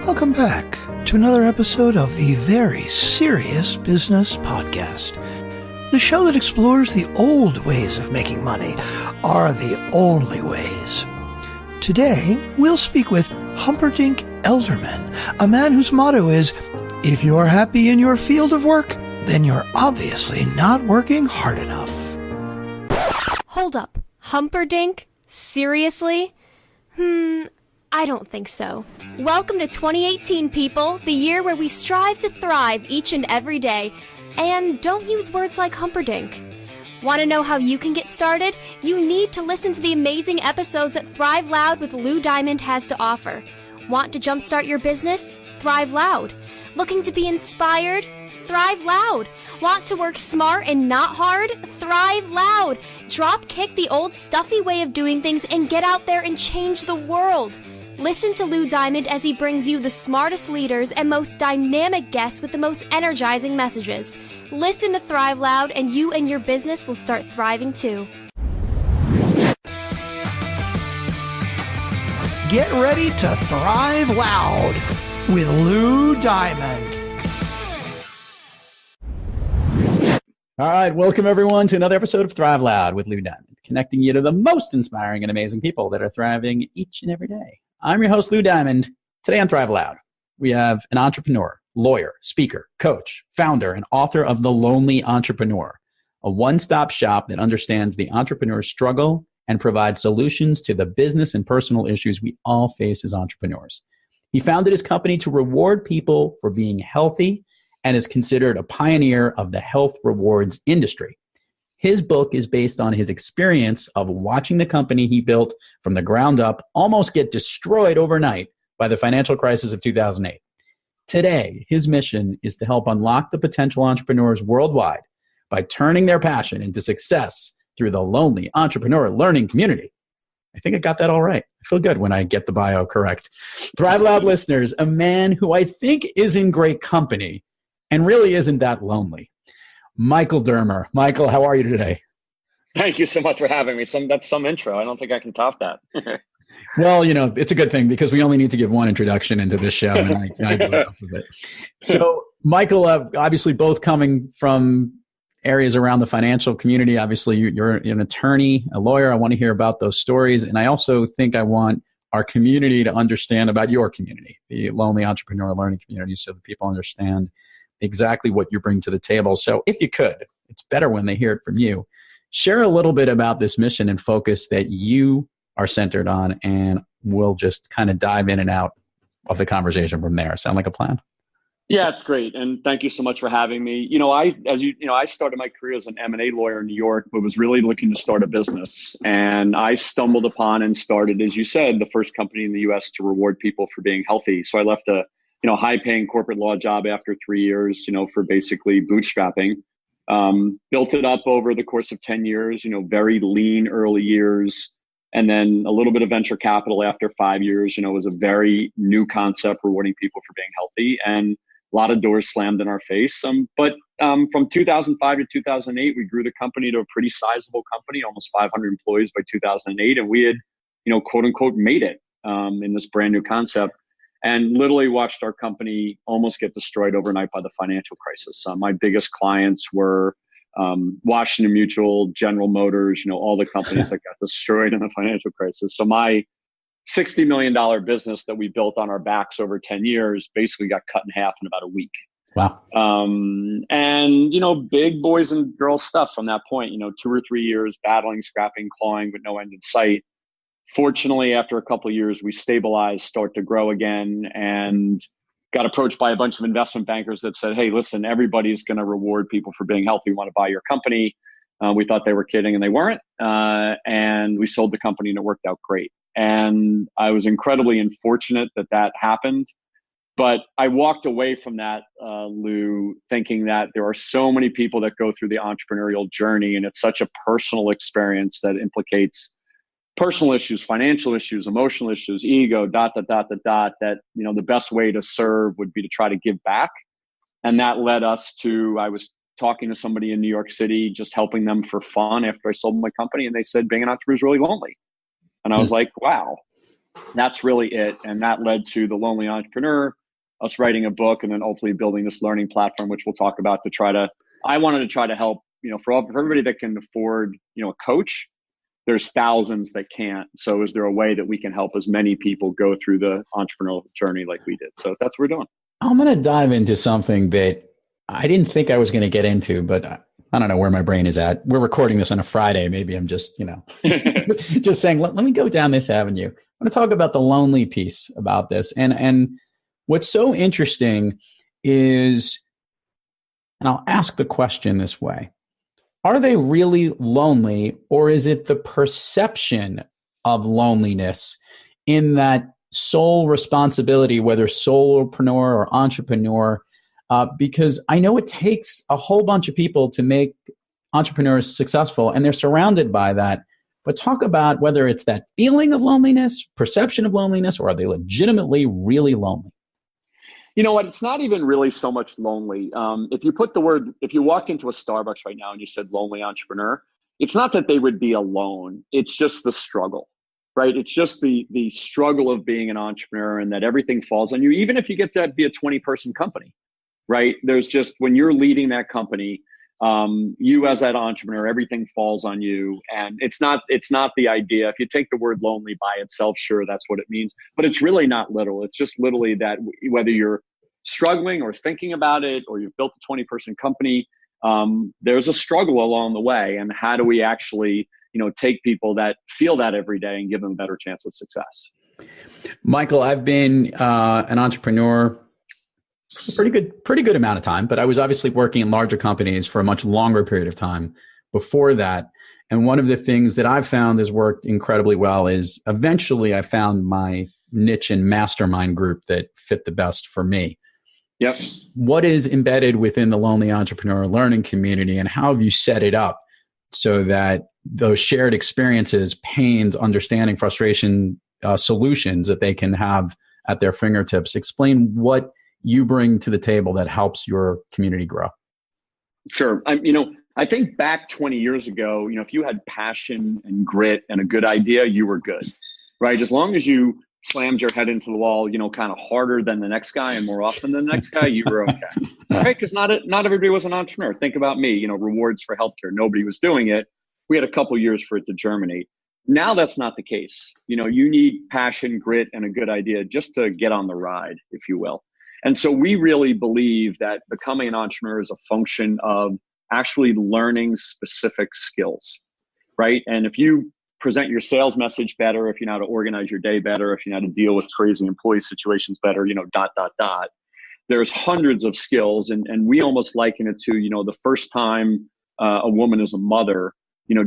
Welcome back to another episode of the Very Serious Business Podcast. The show that explores the old ways of making money are the only ways. Today, we'll speak with Humperdinck Elderman, a man whose motto is, if you're happy in your field of work, then you're obviously not working hard enough. Hold up. Humperdinck? Seriously? I don't think so. Welcome to 2018, people, the year where we strive to thrive each and every day. And don't use words like Humperdinck. Want to know how you can get started? You need to listen to the amazing episodes that Thrive Loud with Lou Diamond has to offer. Want to jumpstart your business? Thrive Loud. Looking to be inspired? Thrive Loud. Want to work smart and not hard? Thrive Loud. Drop kick the old stuffy way of doing things and get out there and change the world. Listen to Lou Diamond as he brings you the smartest leaders and most dynamic guests with the most energizing messages. Listen to Thrive Loud and you and your business will start thriving too. Get ready to Thrive Loud with Lou Diamond. All right, welcome everyone to another episode of Thrive Loud with Lou Diamond, connecting you to the most inspiring and amazing people that are thriving each and every day. I'm your host, Lou Diamond. Today on Thrive Loud, we have an entrepreneur, lawyer, speaker, coach, founder, and author of The Lonely Entrepreneur, a one-stop shop that understands the entrepreneur's struggle and provides solutions to the business and personal issues we all face as entrepreneurs. He founded his company to reward people for being healthy and is considered a pioneer of the health rewards industry. His book is based on his experience of watching the company he built from the ground up almost get destroyed overnight by the financial crisis of 2008. Today, his mission is to help unlock the potential entrepreneurs worldwide by turning their passion into success through the Lonely Entrepreneur Learning Community. I think I got that all right. I feel good when I get the bio correct. Thrive Loud listeners, a man who I think is in great company and really isn't that lonely. Michael Dermer. Michael, how are you today? Thank you so much for having me. That's some intro. I don't think I can top that. Well, it's a good thing because we only need to give one introduction into this show, and I do enough of it. So, Michael, obviously both coming from areas around the financial community. Obviously, you're an attorney, a lawyer. I want to hear about those stories. And I also think I want our community to understand about your community, the Lonely Entrepreneur Learning Community, so that people understand exactly what you bring to the table. So if you could, it's better when they hear it from you. Share a little bit about this mission and focus that you are centered on, and we'll just kind of dive in and out of the conversation from there. Sound like a plan? Yeah, it's great. And thank you so much for having me. I started my career as an M&A lawyer in New York, but was really looking to start a business. And I stumbled upon and started, as you said, the first company in the US to reward people for being healthy. So I left a high-paying corporate law job after 3 years, for basically bootstrapping. Built it up over the course of 10 years, very lean early years, and then a little bit of venture capital after 5 years. It was a very new concept, rewarding people for being healthy, and a lot of doors slammed in our face. But from 2005 to 2008, we grew the company to a pretty sizable company, almost 500 employees by 2008, and we had, quote unquote, made it in this brand new concept. And literally watched our company almost get destroyed overnight by the financial crisis. My biggest clients were Washington Mutual, General Motors, all the companies that got destroyed in the financial crisis. So my $60 million business that we built on our backs over 10 years basically got cut in half in about a week. Wow. And, big boys and girls stuff from that point, 2 or 3 years battling, scrapping, clawing with no end in sight. Fortunately, after a couple of years, we stabilized, start to grow again, and got approached by a bunch of investment bankers that said, hey, listen, everybody's going to reward people for being healthy. We want to buy your company. We thought they were kidding, and they weren't. And we sold the company, and it worked out great. And I was incredibly unfortunate that happened. But I walked away from that, Lou, thinking that there are so many people that go through the entrepreneurial journey, and it's such a personal experience that implicates personal issues, financial issues, emotional issues, ego, that, the best way to serve would be to try to give back. And that led us to, I was talking to somebody in New York City, just helping them for fun after I sold my company. And they said, being an entrepreneur is really lonely. And I was like, wow, That's really it. And that led to The Lonely Entrepreneur, us writing a book, and then ultimately building this learning platform, which we'll talk about I wanted to try to help, for everybody that can afford, a coach. There's thousands that can't. So is there a way that we can help as many people go through the entrepreneurial journey like we did? So that's what we're doing. I'm going to dive into something that I didn't think I was going to get into, but I don't know where my brain is at. We're recording this on a Friday. Maybe I'm just, just saying, let me go down this avenue. I want to talk about the lonely piece about this. And what's so interesting is, and I'll ask the question this way, are they really lonely, or is it the perception of loneliness in that sole responsibility, whether solopreneur or entrepreneur? Because I know it takes a whole bunch of people to make entrepreneurs successful, and they're surrounded by that. But talk about whether it's that feeling of loneliness, perception of loneliness, or are they legitimately really lonely? You know what? It's not even really so much lonely. If you walked into a Starbucks right now and you said lonely entrepreneur, it's not that they would be alone. It's just the struggle, right? It's just the struggle of being an entrepreneur, and that everything falls on you, even if you get to be a 20-person company, right? There's just, when you're leading that company, you as that entrepreneur, everything falls on you. And it's not the idea. If you take the word lonely by itself, sure, that's what it means, but it's really not literal. It's just literally that whether you're struggling or thinking about it, or you've built a 20-person company, there's a struggle along the way. And how do we actually, take people that feel that every day and give them a better chance of success? Michael, I've been an entrepreneur pretty good amount of time, but I was obviously working in larger companies for a much longer period of time before that. And one of the things that I've found has worked incredibly well is eventually I found my niche and mastermind group that fit the best for me. Yep. What is embedded within the Lonely Entrepreneur Learning Community, and how have you set it up so that those shared experiences, pains, understanding, frustration, solutions that they can have at their fingertips? Explain what you bring to the table that helps your community grow. Sure. I think back 20 years ago, if you had passion and grit and a good idea, you were good, right? As long as you slammed your head into the wall, kind of harder than the next guy and more often than the next guy, you were okay, right? Because not everybody was an entrepreneur. Think about me, rewards for healthcare. Nobody was doing it. We had a couple years for it to germinate. Now that's not the case. You need passion, grit, and a good idea just to get on the ride, if you will. And so we really believe that becoming an entrepreneur is a function of actually learning specific skills, right? And if you present your sales message better, if you know how to organize your day better, if you know how to deal with crazy employee situations better, there's hundreds of skills. And we almost liken it to, the first time a woman is a mother,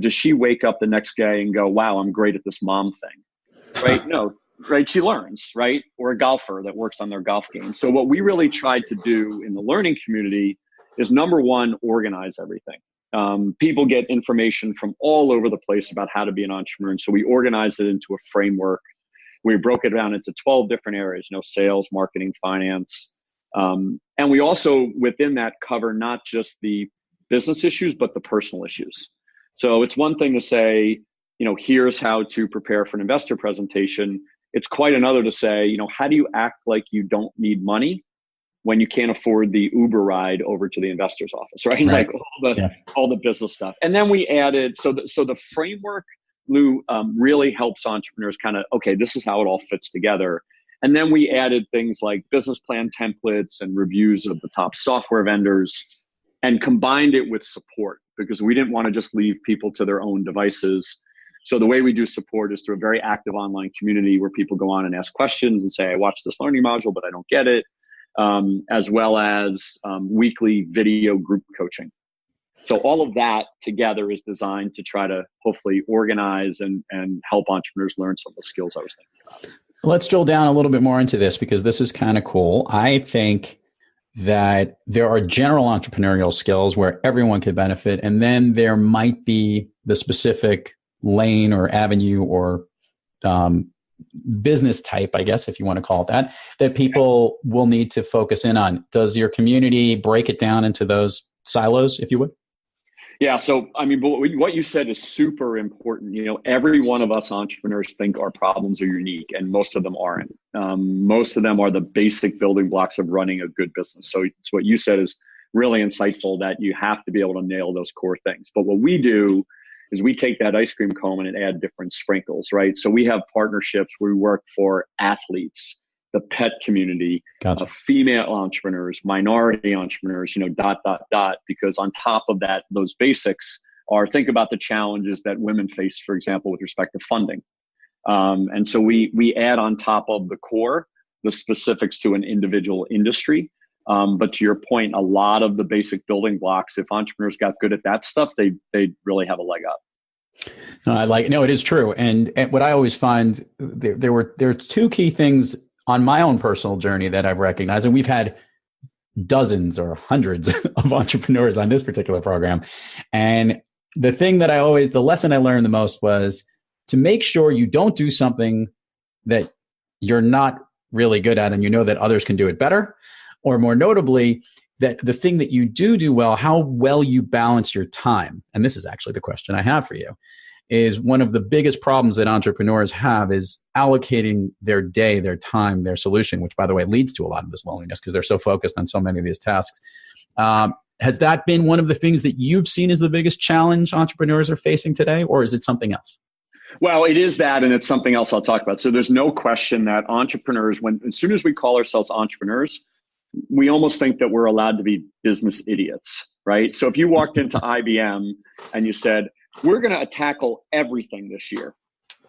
does she wake up the next day and go, wow, I'm great at this mom thing, right? No. Right. She learns, right? Or a golfer that works on their golf game. So what we really tried to do in the learning community is, number one, organize everything. People get information from all over the place about how to be an entrepreneur. And so we organized it into a framework. We broke it down into 12 different areas, sales, marketing, finance. And we also, within that, cover not just the business issues, but the personal issues. So it's one thing to say, here's how to prepare for an investor presentation. It's quite another to say, how do you act like you don't need money when you can't afford the Uber ride over to the investor's office, right? Like all the business stuff. And then we added, so the framework, Lou, really helps entrepreneurs kind of, okay, this is how it all fits together. And then we added things like business plan templates and reviews of the top software vendors, and combined it with support, because we didn't want to just leave people to their own devices. So the way we do support is through a very active online community where people go on and ask questions and say, I watched this learning module, but I don't get it, as well as weekly video group coaching. So all of that together is designed to try to hopefully organize and help entrepreneurs learn some of the skills I was thinking about. Let's drill down a little bit more into this, because this is kind of cool. I think that there are general entrepreneurial skills where everyone could benefit, and then there might be the specific lane or avenue or business type, I guess, if you want to call it that people will need to focus in on. Does your community break it down into those silos, if you would? Yeah. So, I mean, but what you said is super important. Every one of us entrepreneurs think our problems are unique, and most of them aren't. Most of them are the basic building blocks of running a good business. So, it's what you said is really insightful, that you have to be able to nail those core things. But what we do is we take that ice cream cone and add different sprinkles, right? So we have partnerships where we work for athletes, the pet community, Gotcha. female entrepreneurs, minority entrepreneurs, because on top of that, those basics are, think about the challenges that women face, for example, with respect to funding. And so we add on top of the core, the specifics to an individual industry. But to your point, a lot of the basic building blocks, if entrepreneurs got good at that stuff, they'd really have a leg up. No, it is true. And what I always find, there are two key things on my own personal journey that I've recognized, and we've had dozens or hundreds of entrepreneurs on this particular program. And the lesson I learned the most was to make sure you don't do something that you're not really good at and you know that others can do it better. Or more notably, that the thing that you do well, how well you balance your time. And this is actually the question I have for you, is one of the biggest problems that entrepreneurs have is allocating their day, their time, their solution, which, by the way, leads to a lot of this loneliness because they're so focused on so many of these tasks. Has that been one of the things that you've seen as the biggest challenge entrepreneurs are facing today, or is it something else? Well, it is that, and it's something else I'll talk about. So there's no question that entrepreneurs, as soon as we call ourselves entrepreneurs, we almost think that we're allowed to be business idiots, right? So if you walked into IBM and you said, we're going to tackle everything this year,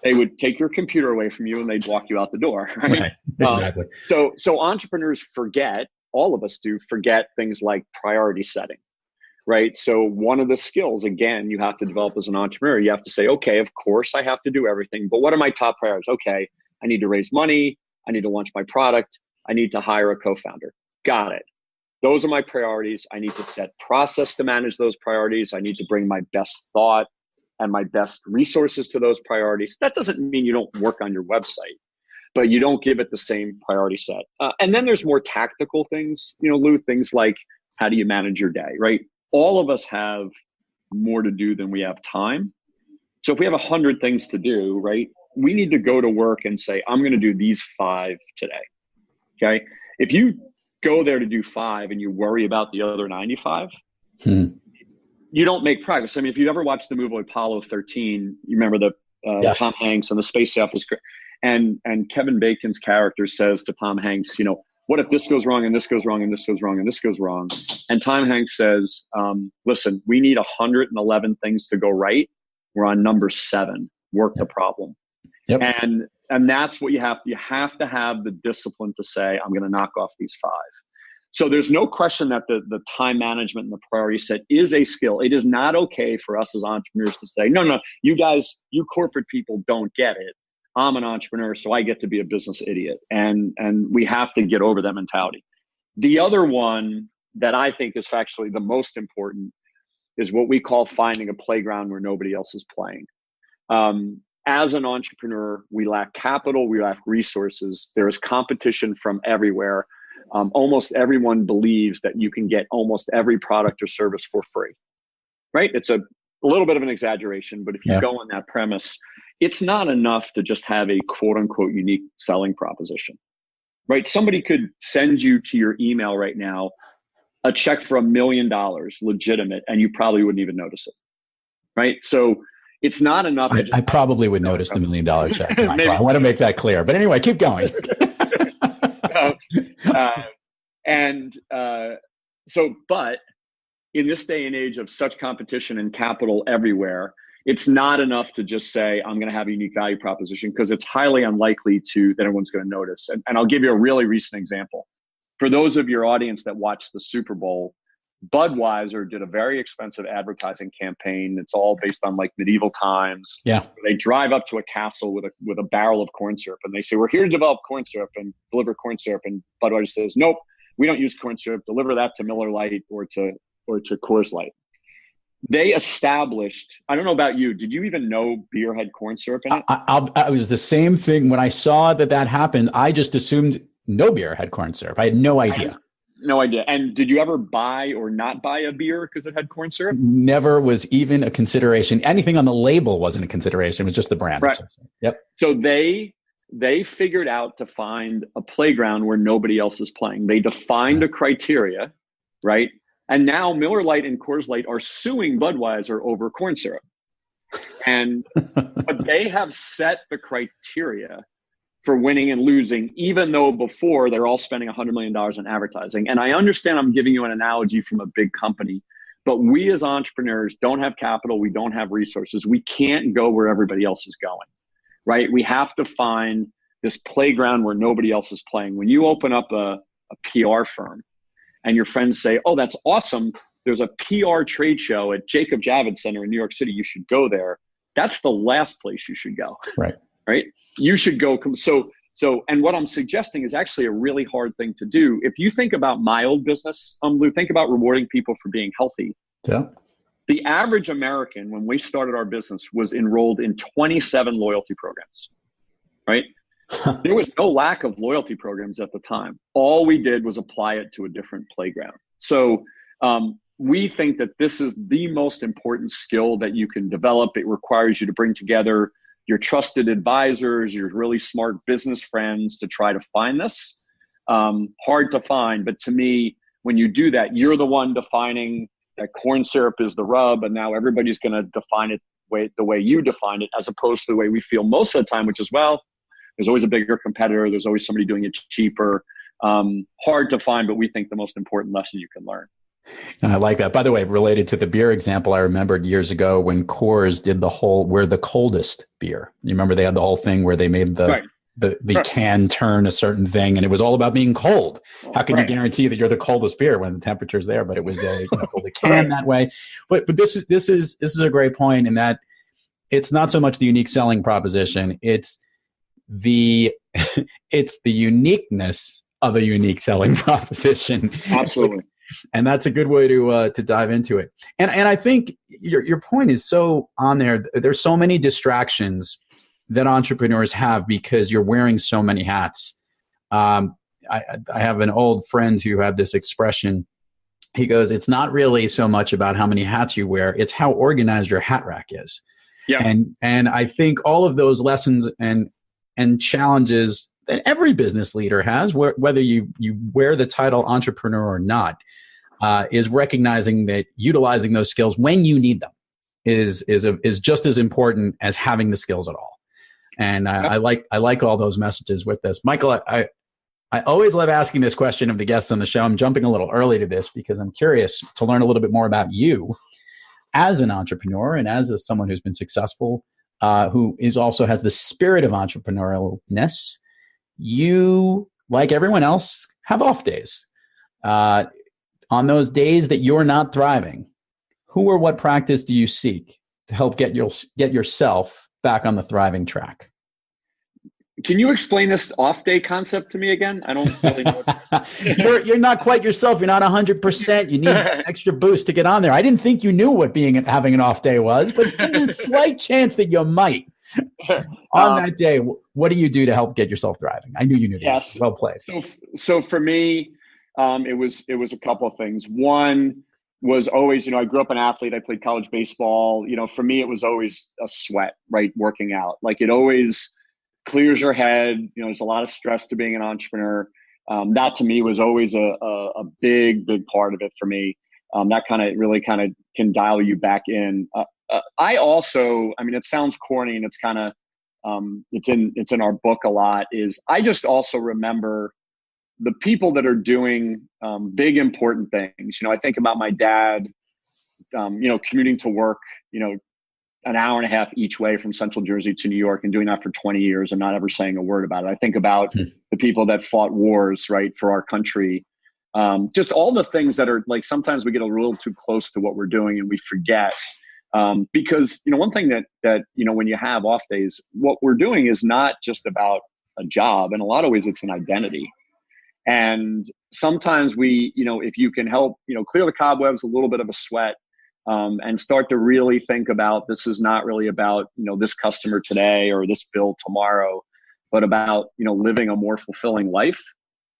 they would take your computer away from you and they'd walk you out the door, right? Exactly. So entrepreneurs forget, all of us do forget things like priority setting, right? So one of the skills, again, you have to develop as an entrepreneur, you have to say, okay, of course I have to do everything, but what are my top priorities? Okay, I need to raise money. I need to launch my product. I need to hire a co-founder. Got it. Those are my priorities. I need to set process to manage those priorities. I need to bring my best thought and my best resources to those priorities. That doesn't mean you don't work on your website, but you don't give it the same priority set. And then there's more tactical things, Lou, things like how do you manage your day, right? All of us have more to do than we have time. So if we have 100 things to do, right, we need to go to work and say, I'm going to do these 5 today. Okay. If you go there to do 5 and you worry about the other 95, you don't make progress. I mean, if you've ever watched the movie Apollo 13, you remember the Yes. Tom Hanks and the space staff was great. And Kevin Bacon's character says to Tom Hanks, what if this goes wrong and this goes wrong and this goes wrong and this goes wrong? And Tom Hanks says, listen, we need 111 things to go right. We're on number 7. Work the problem. Yep. And that's what you have to have the discipline to say, I'm going to knock off these 5. So there's no question that the time management and the priority set is a skill. It is not okay for us as entrepreneurs to say, no, you guys, you corporate people don't get it. I'm an entrepreneur, so I get to be a business idiot. And we have to get over that mentality. The other one that I think is factually the most important is what we call finding a playground where nobody else is playing. As an entrepreneur, we lack capital, we lack resources. There is competition from everywhere. Almost everyone believes that you can get almost every product or service for free, right? It's a little bit of an exaggeration, but if you go on that premise, it's not enough to just have a quote unquote unique selling proposition, right? Somebody could send you to your email right now a check for $1 million, legitimate, and you probably wouldn't even notice it, right? So it's not enough. I probably would notice the $1 million check. I want to make that clear. But anyway, keep going. But in this day and age of such competition and capital everywhere, it's not enough to just say, I'm going to have a unique value proposition, because it's highly unlikely that everyone's going to notice. And I'll give you a really recent example. For those of your audience that watched the Super Bowl, Budweiser did a very expensive advertising campaign. It's all based on like medieval times. Yeah. They drive up to a castle with a barrel of corn syrup, and they say, we're here to develop corn syrup and deliver corn syrup. And Budweiser says, nope, we don't use corn syrup. Deliver that to Miller Lite or to Coors Light. They established, I don't know about you, did you even know beer had corn syrup in it? It was the same thing. When I saw that happened, I just assumed no beer had corn syrup. I had no idea. No idea. And did you ever buy or not buy a beer because it had corn syrup? Never was even a consideration. Anything on the label wasn't a consideration. It was just the brand. Right. Yep. So they figured out to find a playground where nobody else is playing. They defined a criteria, right? And now Miller Lite and Coors Light are suing Budweiser over corn syrup. And but they have set the criteria for winning and losing, even though before they're all spending $100 million on advertising. And I understand I'm giving you an analogy from a big company, but we as entrepreneurs don't have capital. We don't have resources. We can't go where everybody else is going, right? We have to find this playground where nobody else is playing. When you open up a PR firm and your friends say, oh, that's awesome, there's a PR trade show at Jacob Javits Center in New York City, you should go there. That's the last place you should go. Right. Right? You should go. So, and what I'm suggesting is actually a really hard thing to do. If you think about my old business, Lou, think about rewarding people for being healthy. Yeah. The average American, when we started our business, was enrolled in 27 loyalty programs, right? There was no lack of loyalty programs at the time. All we did was apply it to a different playground. So we think that this is the most important skill that you can develop. It requires you to bring together your trusted advisors, your really smart business friends to try to find this. Hard to find, but to me, when you do that, you're the one defining that corn syrup is the rub, and now everybody's going to define it the way you define it, as opposed to the way we feel most of the time, which is, well, there's always a bigger competitor. There's always somebody doing it cheaper. Hard to find, but we think the most important lesson you can learn. And I like that. By the way, related to the beer example, I remembered years ago when Coors did the whole, we're the coldest beer. You remember they had the whole thing where they made the can turn a certain thing, and it was all about being cold. How can you guarantee that you're the coldest beer when the temperature's there? But it was the can that way. But this is a great point in that it's not so much the unique selling proposition. It's the uniqueness of a unique selling proposition. Absolutely. And that's a good way to dive into it. And I think your point is so on there. There's so many distractions that entrepreneurs have because you're wearing so many hats. I have an old friend who had this expression. He goes, it's not really so much about how many hats you wear. It's how organized your hat rack is. Yeah. And I think all of those lessons and challenges that every business leader has, whether you wear the title entrepreneur or not, is recognizing that utilizing those skills when you need them is just as important as having the skills at all. And I like all those messages with this. Michael, I always love asking this question of the guests on the show. I'm jumping a little early to this because I'm curious to learn a little bit more about you as an entrepreneur and as someone who's been successful, who also has the spirit of entrepreneurialness. You, like everyone else, have off days. On those days that you're not thriving, who or what practice do you seek to help get yourself back on the thriving track? Can you explain this off-day concept to me again? I don't really know. You're not quite yourself. You're not 100%. You need an extra boost to get on there. I didn't think you knew what having an off day was, but there's a slight chance that you might. On that day, what do you do to help get yourself thriving? I knew you knew that. Yes. Well played. So for me, it was a couple of things. One was always, I grew up an athlete. I played college baseball. For me, it was always a sweat, right? Working out. Like it always clears your head. There's a lot of stress to being an entrepreneur. That to me was always a big part of it for me. That really can dial you back in. I also, it sounds corny and it's kind of, it's in our book a lot, is I just also remember the people that are doing big, important things. I think about my dad, commuting to work, an hour and a half each way from Central Jersey to New York and doing that for 20 years and not ever saying a word about it. I think about the people that fought wars, right, for our country. Just all the things that are like, sometimes we get a little too close to what we're doing and we forget. Because, one thing that, when you have off days, what we're doing is not just about a job. In a lot of ways, it's an identity. And sometimes we, if you can help, clear the cobwebs, a little bit of a sweat, and start to really think about, this is not really about, this customer today or this bill tomorrow, but about, living a more fulfilling life.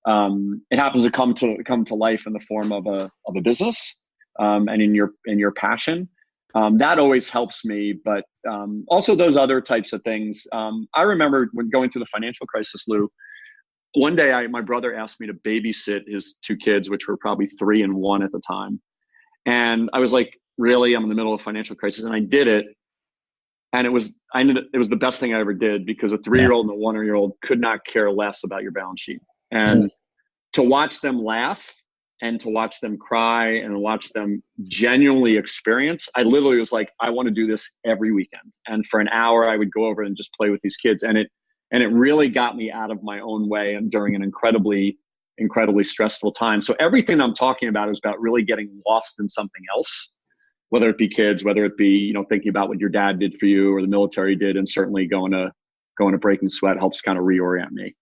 it happens to come to life in the form of a business, and in your passion. That always helps me, but also those other types of things. I remember when going through the financial crisis, Lou. One day, my brother asked me to babysit his two kids, which were probably 3 and 1 at the time, and I was like, "Really? I'm in the middle of a financial crisis," and I did it. And it was the best thing I ever did, because a 3-year-old and a 1-year-old could not care less about your balance sheet. And to watch them laugh and to watch them cry and watch them genuinely experience, I literally was like, I want to do this every weekend. And for an hour, I would go over and just play with these kids. And it really got me out of my own way, and during an incredibly stressful time. So everything I'm talking about is about really getting lost in something else, whether it be kids, whether it be, thinking about what your dad did for you or the military did, and certainly going to Breaking Sweat helps kind of reorient me.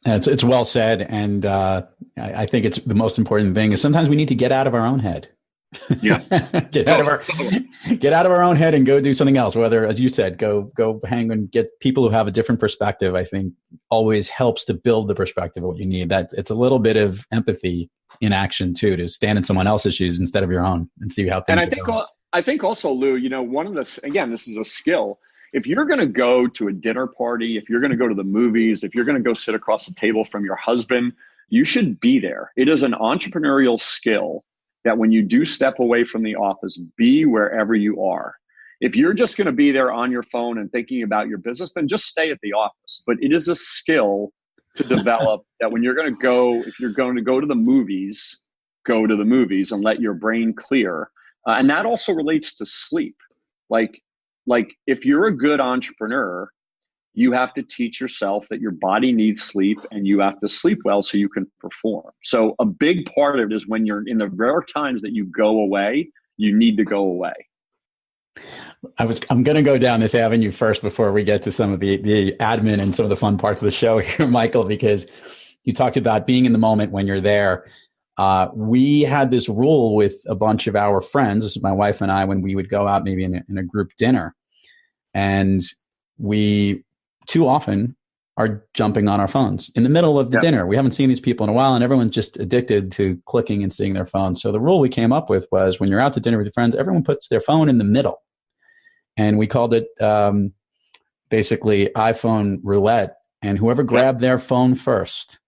It's well said. And I think it's the most important thing is sometimes we need to get out of our own head. Yeah. get out of our own head and go do something else. Whether, as you said, go hang and get people who have a different perspective, I think always helps to build the perspective of what you need. It's a little bit of empathy in action too, to stand in someone else's shoes instead of your own and see how things are going. I think also, Lou, one of the, again, this is a skill. If you're going to go to a dinner party, if you're going to go to the movies, if you're going to go sit across the table from your husband, you should be there. It is an entrepreneurial skill that when you do step away from the office, be wherever you are. If you're just going to be there on your phone and thinking about your business, then just stay at the office. But it is a skill to develop that when you're going to go, if you're going to go to the movies, go to the movies and let your brain clear. And that also relates to sleep. Like if you're a good entrepreneur, you have to teach yourself that your body needs sleep, and you have to sleep well so you can perform. So a big part of it is when you're in the rare times that you go away, you need to go away. I'm going to go down this avenue first before we get to some of the admin and some of the fun parts of the show here, Michael, because you talked about being in the moment when you're there. We had this rule with a bunch of our friends, this is my wife and I, when we would go out maybe in a group dinner, and we too often are jumping on our phones in the middle of the dinner. We haven't seen these people in a while, and everyone's just addicted to clicking and seeing their phone. So the rule we came up with was when you're out to dinner with your friends, everyone puts their phone in the middle. And we called it basically iPhone roulette. And whoever grabbed their phone first,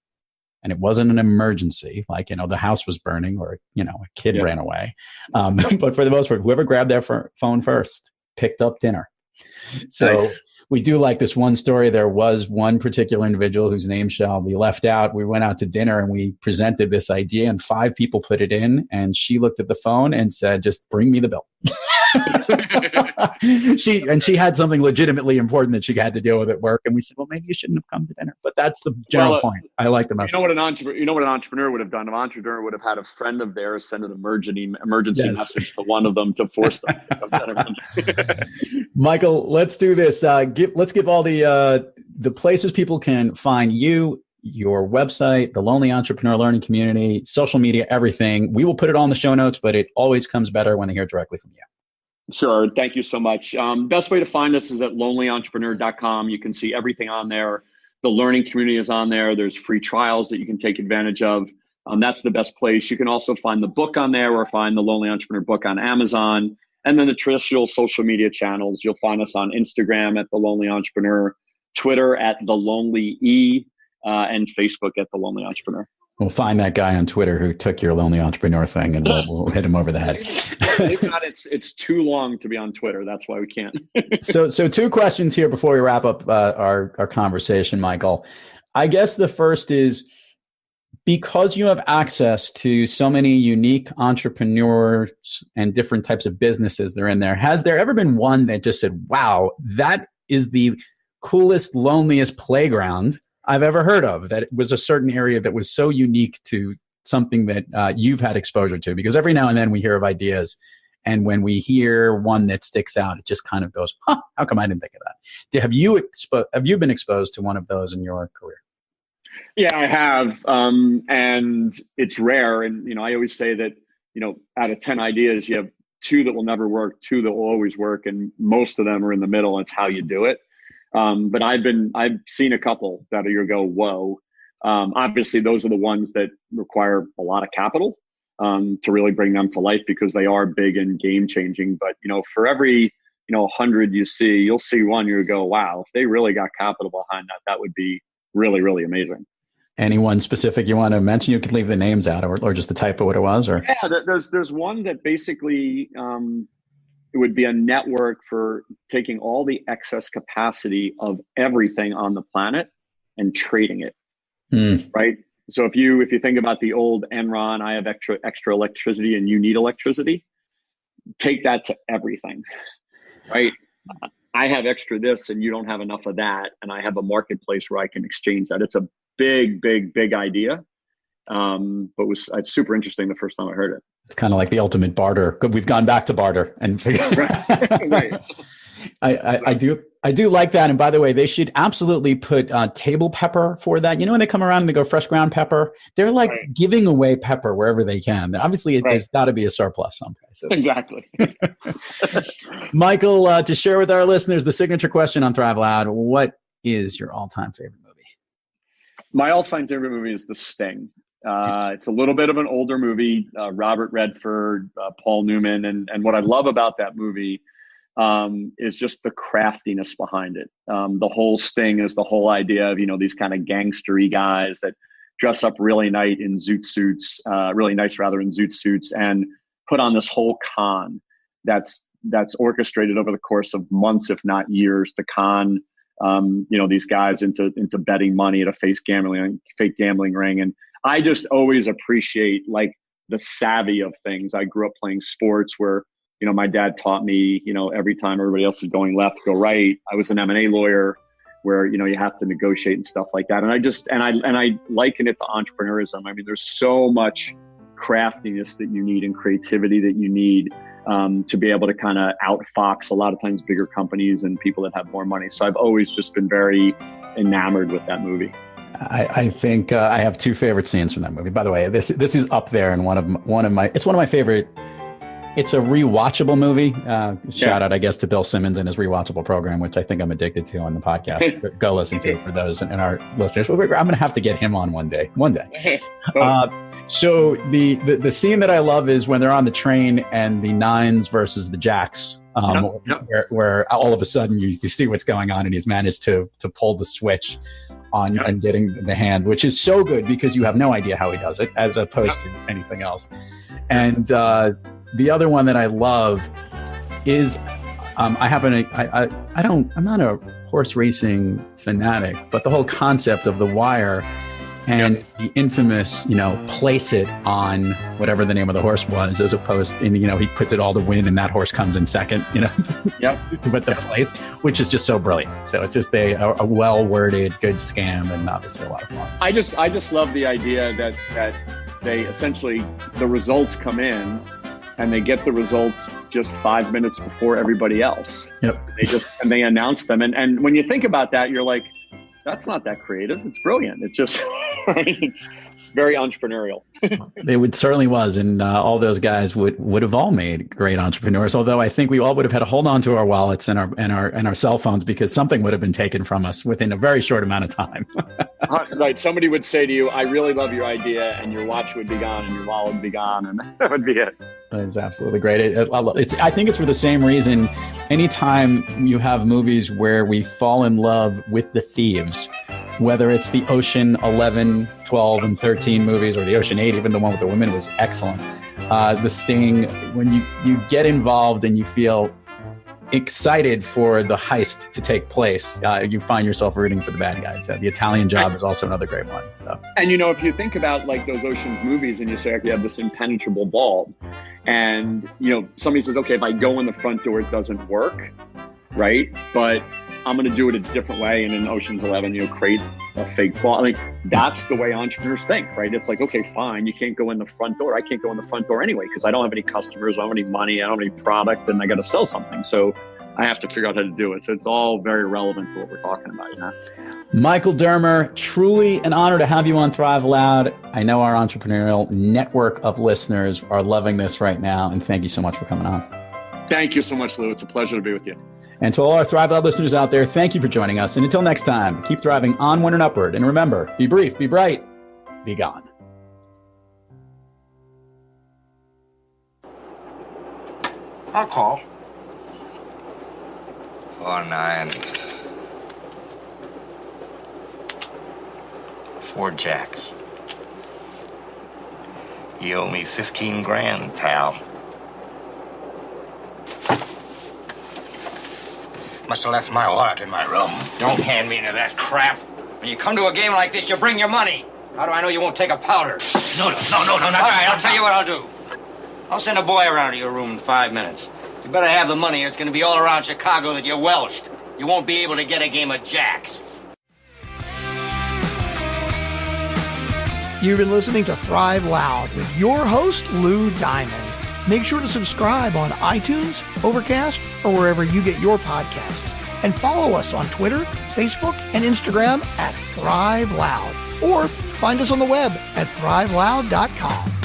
and it wasn't an emergency, like, the house was burning or, a kid ran away. But for the most part, whoever grabbed their phone first picked up dinner. So nice. We do like this one story. There was one particular individual whose name shall be left out. We went out to dinner and we presented this idea, and 5 people put it in, and she looked at the phone and said, just bring me the bill. She had something legitimately important that she had to deal with at work, and we said, well, maybe you shouldn't have come to dinner. But that's the general point. I like the message. You know what an entrepreneur would have done? An entrepreneur would have had a friend of theirs send an emergency message to one of them to force them to come to dinner. Michael, let's do this. Let's give all the places people can find you, your website, the Lonely Entrepreneur Learning Community, social media, everything. We will put it on the show notes, but it always comes better when they hear directly from you. Sure. Thank you so much. Best way to find us is at lonelyentrepreneur.com. You can see everything on there. The learning community is on there. There's free trials that you can take advantage of. That's the best place. You can also find the book on there, or find the Lonely Entrepreneur book on Amazon. And then the traditional social media channels. You'll find us on Instagram at The Lonely Entrepreneur, Twitter at The Lonely E, and Facebook at The Lonely Entrepreneur. We'll find that guy on Twitter who took your Lonely Entrepreneur thing, and we'll hit him over the head. Believe it or not, it's too long to be on Twitter. That's why we can't. So 2 questions here before we wrap up our conversation, Michael. I guess the first is, because you have access to so many unique entrepreneurs and different types of businesses that are in there, has there ever been one that just said, wow, that is the coolest, loneliest playground I've ever heard of, that it was a certain area that was so unique to something that you've had exposure to? Because every now and then we hear of ideas, and when we hear one that sticks out, it just kind of goes, how come I didn't think of that? Have you been exposed to one of those in your career? Yeah, I have. And it's rare. And, I always say that, out of 10 ideas, you have 2 that will never work, 2 that will always work. And most of them are in the middle. It's how you do it. But I've seen a couple that you go, whoa. Obviously, those are the ones that require a lot of capital to really bring them to life because they are big and game changing. But, for every, 100 you'll see one, you go, wow, if they really got capital behind that, that would be really, really amazing. Anyone specific you want to mention? You could leave the names out or just the type of what it was. Or yeah, there's one that basically it would be a network for taking all the excess capacity of everything on the planet and trading it. Right. So if you think about the old Enron, I have extra electricity and you need electricity, take that to everything. Right. I have extra this and you don't have enough of that. And I have a marketplace where I can exchange that. It's a big, big, big idea. But it's super interesting the first time I heard it. It's kind of like the ultimate barter. We've gone back to barter and figured. Right. I do like that. And by the way, they should absolutely put table pepper for that. When they come around and they go fresh ground pepper, they're like giving away pepper wherever they can. Obviously, there's got to be a surplus someplace. So. Exactly. Michael, to share with our listeners the signature question on Thrive Loud, what is your all-time favorite movie? My all-time favorite movie is The Sting. It's a little bit of an older movie, Robert Redford, Paul Newman. And what I love about that movie is just the craftiness behind it. The whole Sting is the whole idea of, these kind of gangstery guys that dress up really nice in zoot suits and put on this whole con that's orchestrated over the course of months, if not years, to con, these guys into betting money at a fake gambling ring. And I just always appreciate like the savvy of things. I grew up playing sports where, my dad taught me, every time everybody else is going left, go right. I was an M&A lawyer where, you have to negotiate and stuff like that. And I liken it to entrepreneurism. I mean, there's so much craftiness that you need and creativity that you need to be able to kind of outfox a lot of times bigger companies and people that have more money. So I've always just been very enamored with that movie. I think I have two favorite scenes from that movie. By the way, this is up there and one of my favorite. It's a rewatchable movie. Shout out, I guess, to Bill Simmons and his rewatchable program, which I think I'm addicted to on the podcast. Go listen to it for those and our listeners. I'm going to have to get him on one day. So the scene that I love is when they're on the train and the nines versus the jacks, where all of a sudden you see what's going on and he's managed to pull the switch on and getting the hand, which is so good because you have no idea how he does it as opposed to anything else. And the other one that I love is I'm not a horse racing fanatic, but the whole concept of the wire and the infamous, place it on whatever the name of the horse was, as opposed to, he puts it all to win and that horse comes in second, to put the place, which is just so brilliant. So it's just a well-worded, good scam and obviously a lot of fun. I just love the idea that they essentially, the results come in and they get the results just 5 minutes before everybody else. Yep. They announce them. And when you think about that, you're like, that's not that creative. It's brilliant. It's just, it's very entrepreneurial. It certainly was. And all those guys would have all made great entrepreneurs. Although I think we all would have had to hold on to our wallets and our cell phones because something would have been taken from us within a very short amount of time. Right. Somebody would say to you, I really love your idea, and your watch would be gone and your wallet would be gone. And that would be it. It's absolutely great. I think it's for the same reason. Anytime you have movies where we fall in love with the thieves, whether it's the Ocean 11, 12, and 13 movies or the Ocean 8, even the one with the women was excellent. The Sting, when you get involved and you feel excited for the heist to take place, you find yourself rooting for the bad guys. The Italian Job is also another great one. So. And if you think about like those Ocean's movies and you say, okay, you have this impenetrable vault, and somebody says, okay, if I go in the front door, it doesn't work, right? But I'm going to do it a different way. And in Ocean's 11, create a fake vault. I mean, that's the way entrepreneurs think, right? It's like, okay, fine, you can't go in the front door. I can't go in the front door anyway because I don't have any customers, I don't have any money, I don't have any product, and I got to sell something. So I have to figure out how to do it. So it's all very relevant to what we're talking about, Michael Dermer, truly an honor to have you on Thrive Loud. I know our entrepreneurial network of listeners are loving this right now, and thank you so much for coming on. Thank you so much, Lou. It's a pleasure to be with you. And to all our Thrive Loud listeners out there, thank you for joining us. And until next time, keep thriving onward and upward. And remember, be brief, be bright, be gone. I'll call. 4-9. 4 jacks. You owe me 15 grand, pal. Must have left my wallet in my room. Don't hand me into that crap. When you come to a game like this, you bring your money. How do I know you won't take a powder? No, not all right, I'll tell you what I'll do. I'll send a boy around to your room in 5 minutes. You better have the money, or it's going to be all around Chicago that you're welched. You won't be able to get a game of jacks. You've been listening to Thrive Loud with your host, Lou Diamond. Make sure to subscribe on iTunes, Overcast, or wherever you get your podcasts. And follow us on Twitter, Facebook, and Instagram at Thrive Loud. Or find us on the web at thriveloud.com.